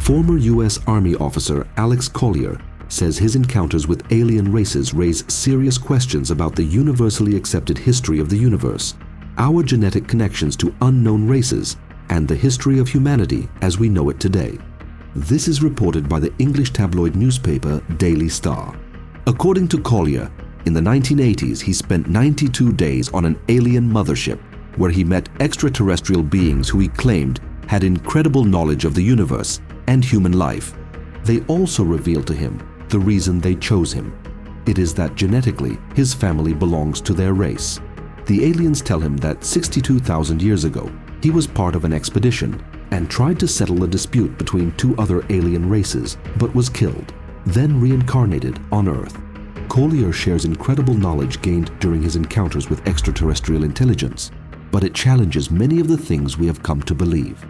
Former U.S. Army officer Alex Collier says his encounters with alien races raise serious questions about the universally accepted history of the universe, our genetic connections to unknown races, and the history of humanity as we know it today. This is reported by the English tabloid newspaper Daily Star. According to Collier, in the 1980s he spent 92 days on an alien mothership where he met extraterrestrial beings who he claimed had incredible knowledge of the universe and human life. They also revealed to him the reason they chose him. It is that genetically his family belongs to their race. The aliens tell him that 62,000 years ago he was part of an expedition and tried to settle a dispute between two other alien races but was killed, then reincarnated on Earth. Collier shares incredible knowledge gained during his encounters with extraterrestrial intelligence, but it challenges many of the things we have come to believe.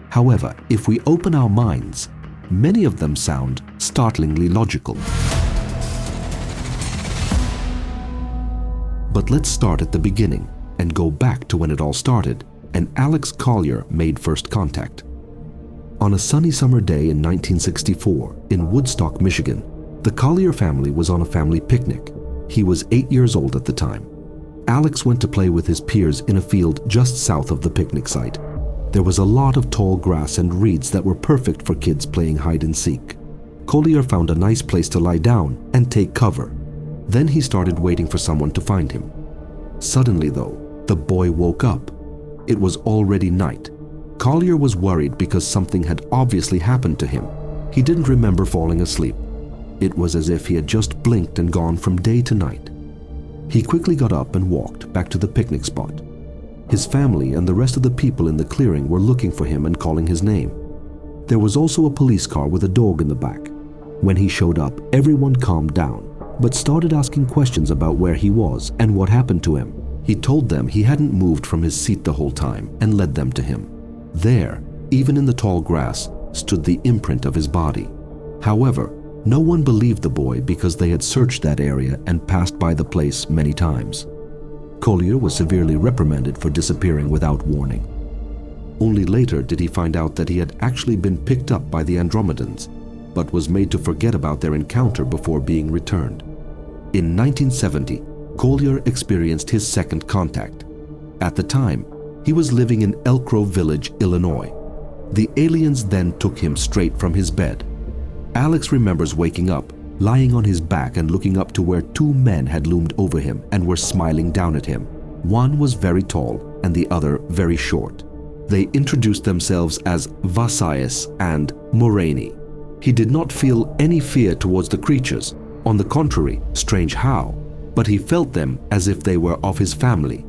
However, if we open our minds, many of them sound startlingly logical. But let's start at the beginning and go back to when it all started and Alex Collier made first contact. On a sunny summer day in 1964 in Woodstock, Michigan, the Collier family was on a family picnic. He was 8 years old at the time. Alex went to play with his peers in a field just south of the picnic site. There was a lot of tall grass and reeds that were perfect for kids playing hide and seek. Collier found a nice place to lie down and take cover. Then he started waiting for someone to find him. Suddenly though, the boy woke up. It was already night. Collier was worried because something had obviously happened to him. He didn't remember falling asleep. It was as if he had just blinked and gone from day to night. He quickly got up and walked back to the picnic spot. His family and the rest of the people in the clearing were looking for him and calling his name. There was also a police car with a dog in the back. When he showed up, everyone calmed down, but started asking questions about where he was and what happened to him. He told them he hadn't moved from his seat the whole time and led them to him. There, even in the tall grass, stood the imprint of his body. However, no one believed the boy because they had searched that area and passed by the place many times. Collier was severely reprimanded for disappearing without warning. Only later did he find out that he had actually been picked up by the Andromedans, but was made to forget about their encounter before being returned. In 1970, Collier experienced his second contact. At the time, he was living in Elk Grove Village, Illinois. The aliens then took him straight from his bed. Alex remembers waking up, lying on his back and looking up to where two men had loomed over him and were smiling down at him. One was very tall and the other very short. They introduced themselves as Vasaas and Moraney. He did not feel any fear towards the creatures. On the contrary, strange how, but he felt them as if they were of his family.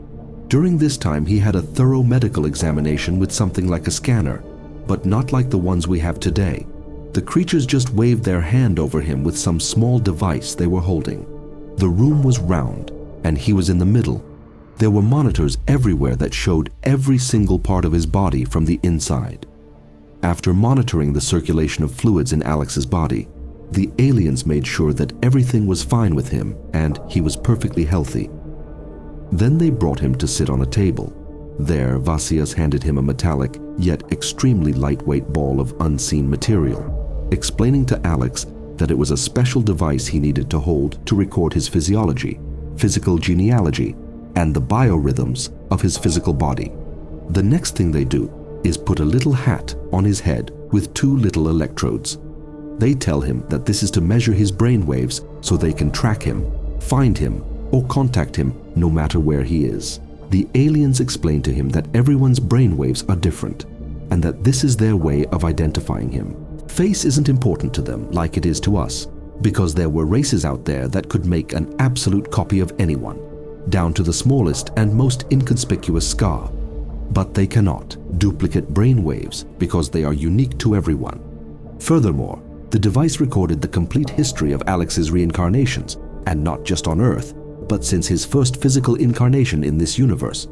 During this time, he had a thorough medical examination with something like a scanner, but not like the ones we have today. The creatures just waved their hand over him with some small device they were holding. The room was round, and he was in the middle. There were monitors everywhere that showed every single part of his body from the inside. After monitoring the circulation of fluids in Alex's body, the aliens made sure that everything was fine with him and he was perfectly healthy. Then they brought him to sit on a table. There, Vasaas handed him a metallic, yet extremely lightweight ball of unseen material, explaining to Alex that it was a special device he needed to hold to record his physiology, physical genealogy, and the biorhythms of his physical body. The next thing they do is put a little hat on his head with two little electrodes. They tell him that this is to measure his brainwaves so they can track him, find him, or contact him no matter where he is. The aliens explain to him that everyone's brainwaves are different and that this is their way of identifying him. Face isn't important to them like it is to us, because there were races out there that could make an absolute copy of anyone, down to the smallest and most inconspicuous scar. But they cannot duplicate brainwaves because they are unique to everyone. Furthermore, the device recorded the complete history of Alex's reincarnations, and not just on Earth, but since his first physical incarnation in this universe.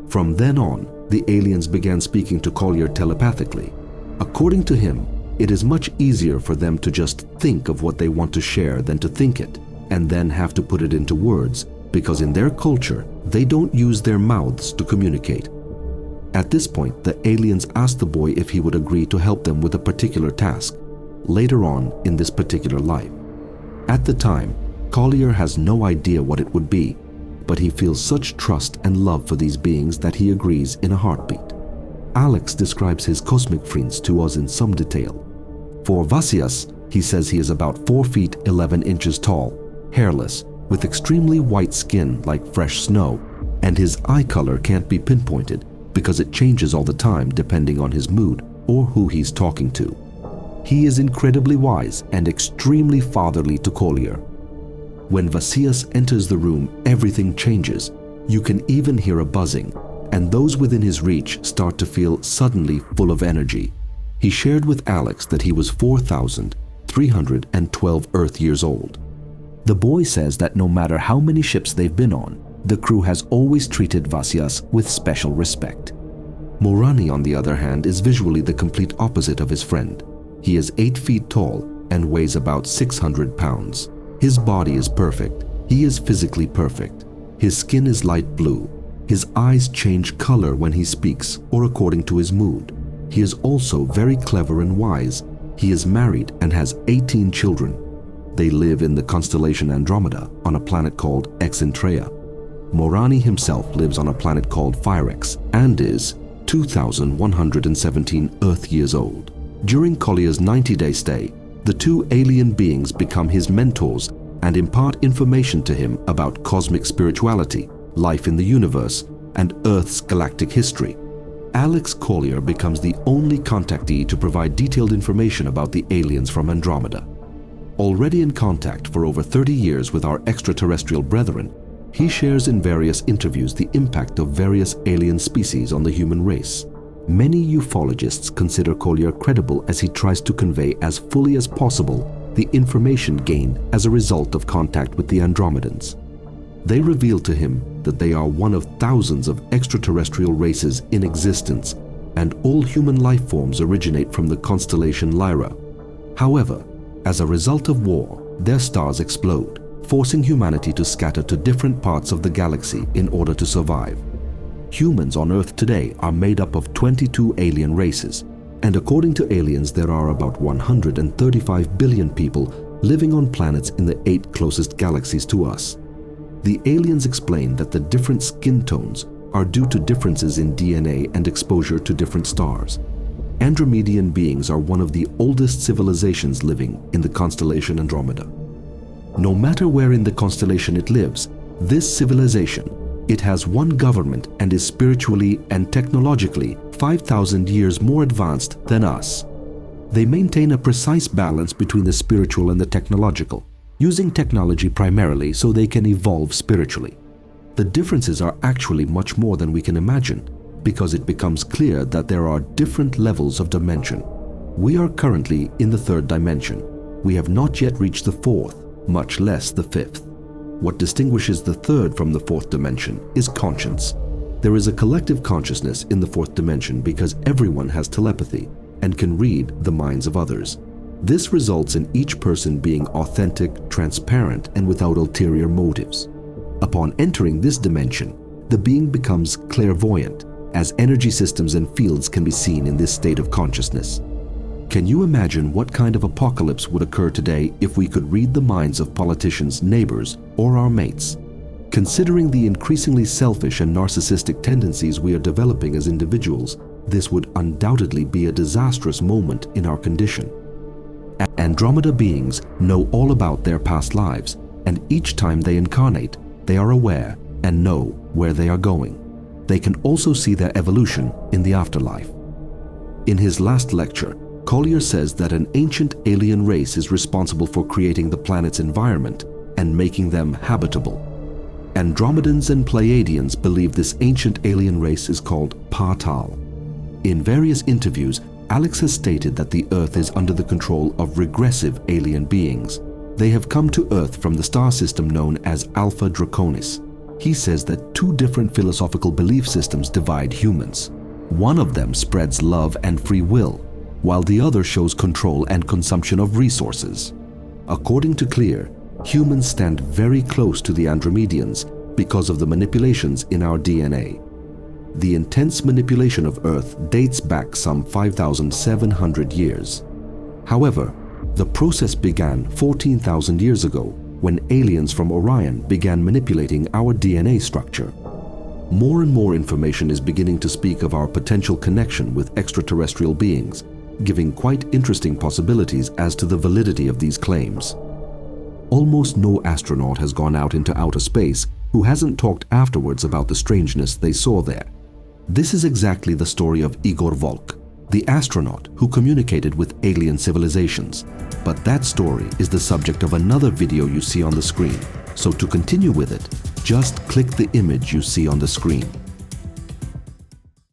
From then on, the aliens began speaking to Collier telepathically. According to him, it is much easier for them to just think of what they want to share than to think it, and then have to put it into words, because in their culture, they don't use their mouths to communicate. At this point, the aliens asked the boy if he would agree to help them with a particular task, later on in this particular life. At the time, Collier has no idea what it would be, but he feels such trust and love for these beings that he agrees in a heartbeat. Alex describes his cosmic friends to us in some detail. For Vasaas, he says he is about 4 feet 11 inches tall, hairless, with extremely white skin like fresh snow, and his eye color can't be pinpointed because it changes all the time depending on his mood or who he's talking to. He is incredibly wise and extremely fatherly to Collier. When Vasaas enters the room, everything changes. You can even hear a buzzing, and those within his reach start to feel suddenly full of energy. He shared with Alex that he was 4,312 Earth years old. The boy says that no matter how many ships they've been on, the crew has always treated Vasaas with special respect. Moraney, on the other hand, is visually the complete opposite of his friend. He is 8 feet tall and weighs about 600 pounds. His body is perfect. He is physically perfect. His skin is light blue. His eyes change color when he speaks or according to his mood. He is also very clever and wise. He is married and has 18 children. They live in the constellation Andromeda on a planet called Extraterrestrial. Moraney himself lives on a planet called Firex and is 2,117 Earth years old. During Collier's 90-day stay, the 2 alien beings become his mentors and impart information to him about cosmic spirituality, life in the universe, and Earth's galactic history. Alex Collier becomes the only contactee to provide detailed information about the aliens from Andromeda. Already in contact for over 30 years with our extraterrestrial brethren, he shares in various interviews the impact of various alien species on the human race. Many ufologists consider Collier credible as he tries to convey as fully as possible the information gained as a result of contact with the Andromedans. They reveal to him that they are one of thousands of extraterrestrial races in existence, and all human life forms originate from the constellation Lyra. However, as a result of war, their stars explode, forcing humanity to scatter to different parts of the galaxy in order to survive. Humans on Earth today are made up of 22 alien races, and according to aliens, there are about 135 billion people living on planets in the 8 closest galaxies to us. The aliens explain that the different skin tones are due to differences in DNA and exposure to different stars. Andromedian beings are one of the oldest civilizations living in the constellation Andromeda. No matter where in the constellation it lives, this civilization, it has one government and is spiritually and technologically 5,000 years more advanced than us. They maintain a precise balance between the spiritual and the technological, using technology primarily so they can evolve spiritually. The differences are actually much more than we can imagine, because it becomes clear that there are different levels of dimension. We are currently in the 3rd dimension. We have not yet reached the 4th, much less the 5th. What distinguishes the 3rd from the 4th dimension is conscience. There is a collective consciousness in the 4th dimension because everyone has telepathy and can read the minds of others. This results in each person being authentic, transparent, and without ulterior motives. Upon entering this dimension, the being becomes clairvoyant, as energy systems and fields can be seen in this state of consciousness. Can you imagine what kind of apocalypse would occur today if we could read the minds of politicians, neighbors, or our mates? Considering the increasingly selfish and narcissistic tendencies we are developing as individuals, this would undoubtedly be a disastrous moment in our condition. Andromeda beings know all about their past lives, and each time they incarnate, they are aware and know where they are going. They can also see their evolution in the afterlife. In his last lecture, Collier says that an ancient alien race is responsible for creating the planet's environment and making them habitable. Andromedans and Pleiadians believe this ancient alien race is called Patal. In various interviews, Alex has stated that the Earth is under the control of regressive alien beings. They have come to Earth from the star system known as Alpha Draconis. He says that 2 different philosophical belief systems divide humans. One of them spreads love and free will, while the other shows control and consumption of resources. According to Collier, humans stand very close to the Andromedians because of the manipulations in our DNA. The intense manipulation of Earth dates back some 5,700 years. However, The process began 14,000 years ago when aliens from Orion began manipulating our DNA structure. More and more information is beginning to speak of our potential connection with extraterrestrial beings, giving quite interesting possibilities as to the validity of these claims. Almost no astronaut has gone out into outer space who hasn't talked afterwards about the strangeness they saw there. This is exactly the story of Igor Volk, the astronaut who communicated with alien civilizations. But that story is the subject of another video you see on the screen. So to continue with it, just click the image you see on the screen.